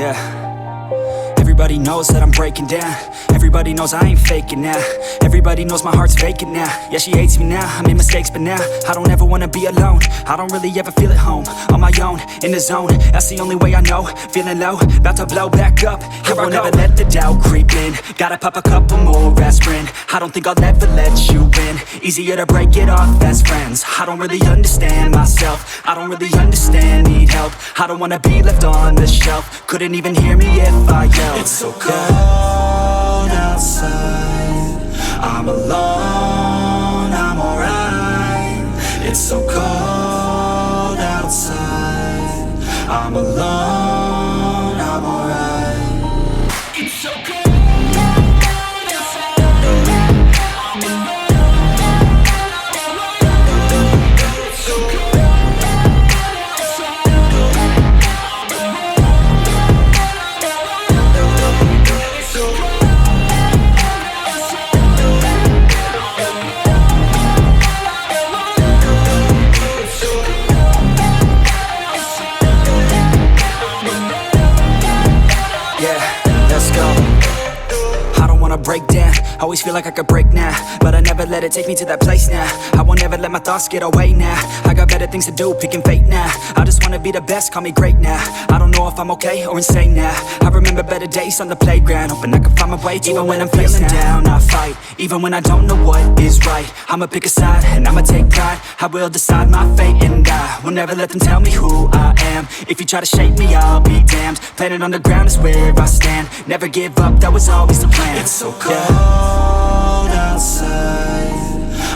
Yeah. Everybody knows that I'm breaking down. Everybody knows I ain't faking now. Everybody knows my heart's vacant now. Yeah, she hates me now, I made mistakes but now I don't ever wanna be alone. I don't really ever feel at home. On my own, in the zone, that's the only way I know. Feeling low, about to blow back up. I won't ever let the doubt creep in. Gotta pop a couple more aspirin. I don't think I'll ever let you in. Easier to break it off best friends. I don't really understand myself. I don't really understand, need help. I don't wanna be left on the shelf. Couldn't even hear me if I yelled. It's so cold outside. I'm alone, I'm alright. It's so cold outside. I'm alone, I'm alright. It's so cold. Break down, always feel like I could break now, but I never let it take me to that place now. I won't ever let my thoughts get away now. I got better things to do, picking fate now. I just wanna be the best, call me great now. I don't know if I'm okay or insane now. I remember better days on the playground, hoping I can find my way. Even when I'm feeling down, I fight. Even when I don't know what is right, I'ma pick a side and I'ma take pride. I will decide my fate and I will never let them tell me who I am. If you try to shake me, I'll be damned. Planet on the ground is where I stand. Never give up, that was always the plan. It's so cold outside.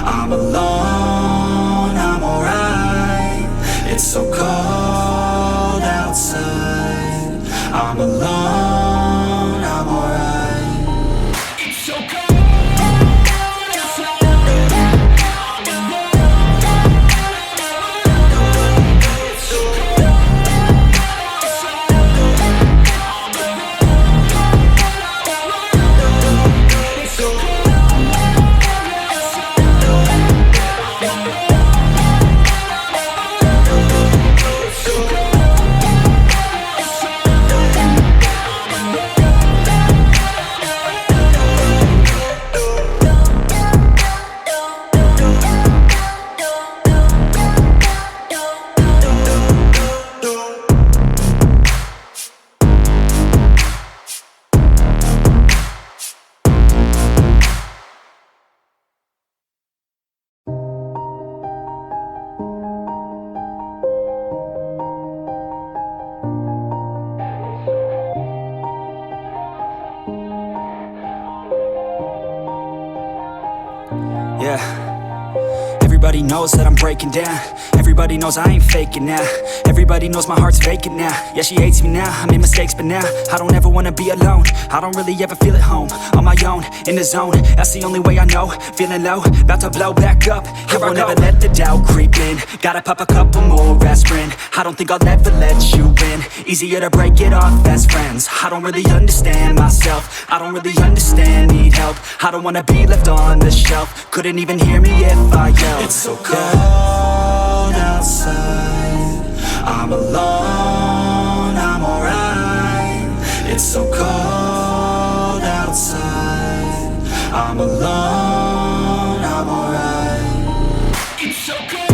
I'm alone, I'm alright. It's so cold outside. I'm alone, I'm alright. It's so cold. Yeah. Everybody knows that I'm breaking down. Everybody knows I ain't faking now. Everybody knows my heart's vacant now. Yeah, she hates me now, I made mistakes but now I don't ever wanna be alone. I don't really ever feel at home. On my own, in the zone, that's the only way I know. Feeling low, about to blow back up. I won't ever let the doubt creep in. Gotta pop a couple more aspirin. I don't think I'll ever let you in. Easier to break it off best friends. I don't really understand myself. I don't really understand, need help. I don't wanna be left on the shelf. Couldn't even hear me if I yelled. It's so cold outside. I'm alone, I'm alright. It's so cold outside. I'm alone, I'm alright. It's so cold.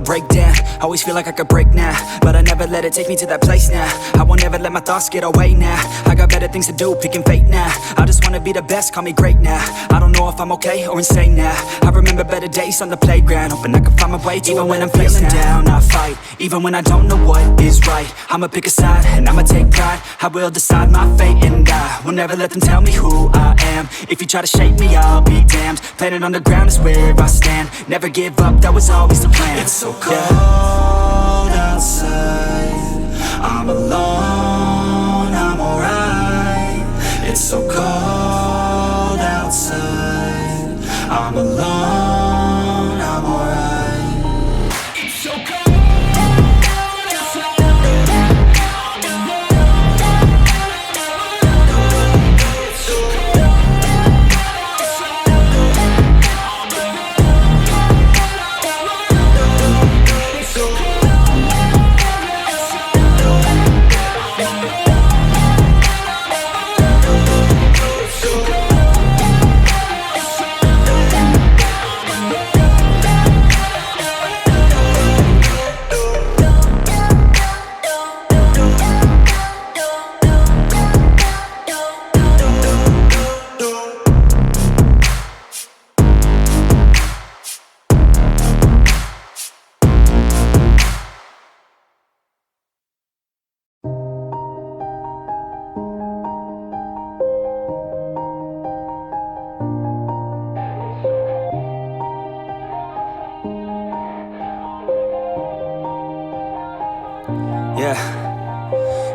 Break down, always feel like I could break now, but I never let it take me to that place now. I won't ever let my thoughts get away now. I got better things to do, picking fate now. I just wanna be the best, call me great now. I don't know if I'm okay or insane now. I remember better days on the playground, hoping I can find my way. Even when I'm feeling down, I fight. Even when I don't know what is right, I'ma pick a side and I'ma take pride. I will decide my fate and I will never let them tell me who I am. If you try to shake me, I'll be damned. Planet on the ground is where I stand. Never give up, that was always the plan. It's so cold outside. I'm alone. It's so cold outside. I'm alone, I'm alright. It's so cold. Yeah.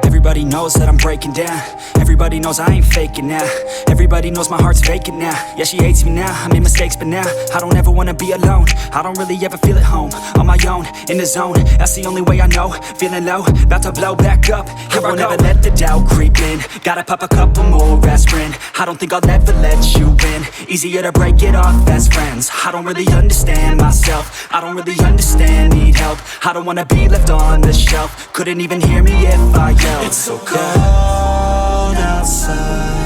Everybody knows that I'm breaking down. Everybody knows I ain't faking now. Everybody knows my heart's vacant now. Yeah, she hates me now, I made mistakes but now I don't ever wanna be alone. I don't really ever feel at home. On my own, in the zone, that's the only way I know. Feeling low, about to blow back up. Here I won't ever let the doubt creep in. Gotta pop a couple more aspirin. I don't think I'll ever let you in. Easier to break it off best friends. I don't really understand myself. I don't really understand, need help. I don't wanna be left on the shelf. Couldn't even hear me if I yelled. It's so cold outside.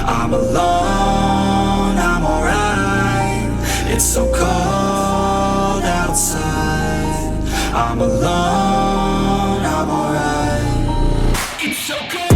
I'm alone, I'm alright. It's so cold outside. I'm alone, I'm alright. It's so cold.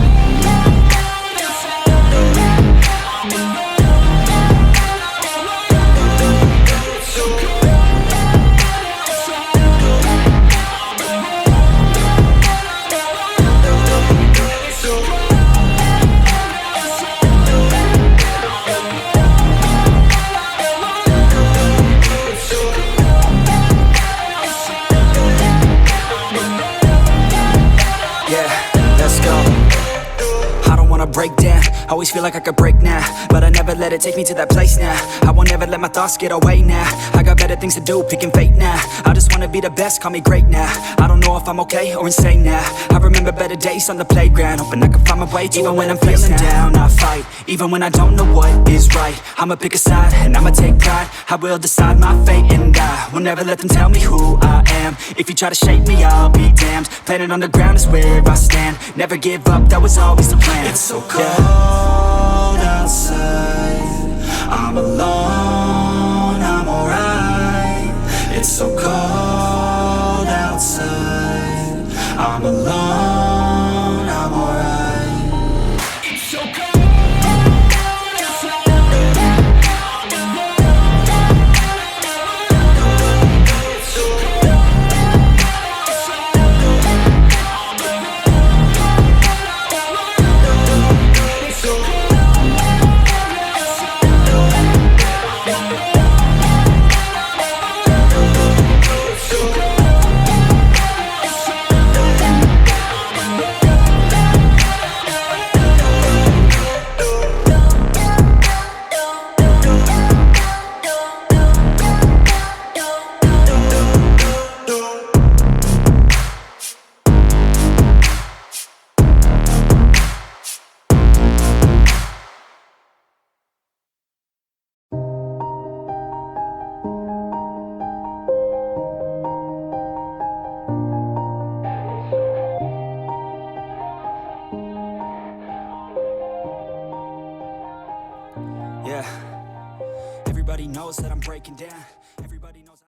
Break down, always feel like I could break now, but I never let it take me to that place now. I won't ever let my thoughts get away now. I got better things to do, picking fate now. I just wanna be the best, call me great now. I don't know if I'm okay or insane now. I remember better days on the playground, hoping I can find my way. Even when I'm feeling down, I fight. Even when I don't know what is right, I'ma pick a side and I'ma take pride. I will decide my fate and I will never let them tell me who I am. If you try to shape me, I'll be damned. Planet on the ground is where I stand. Never give up, that was always the plan. It's so cold outside. I'm alone, I'm alright. It's so cold outside. I'm alone, I'm alright. It's so cold. Yeah. Everybody knows that I'm breaking down.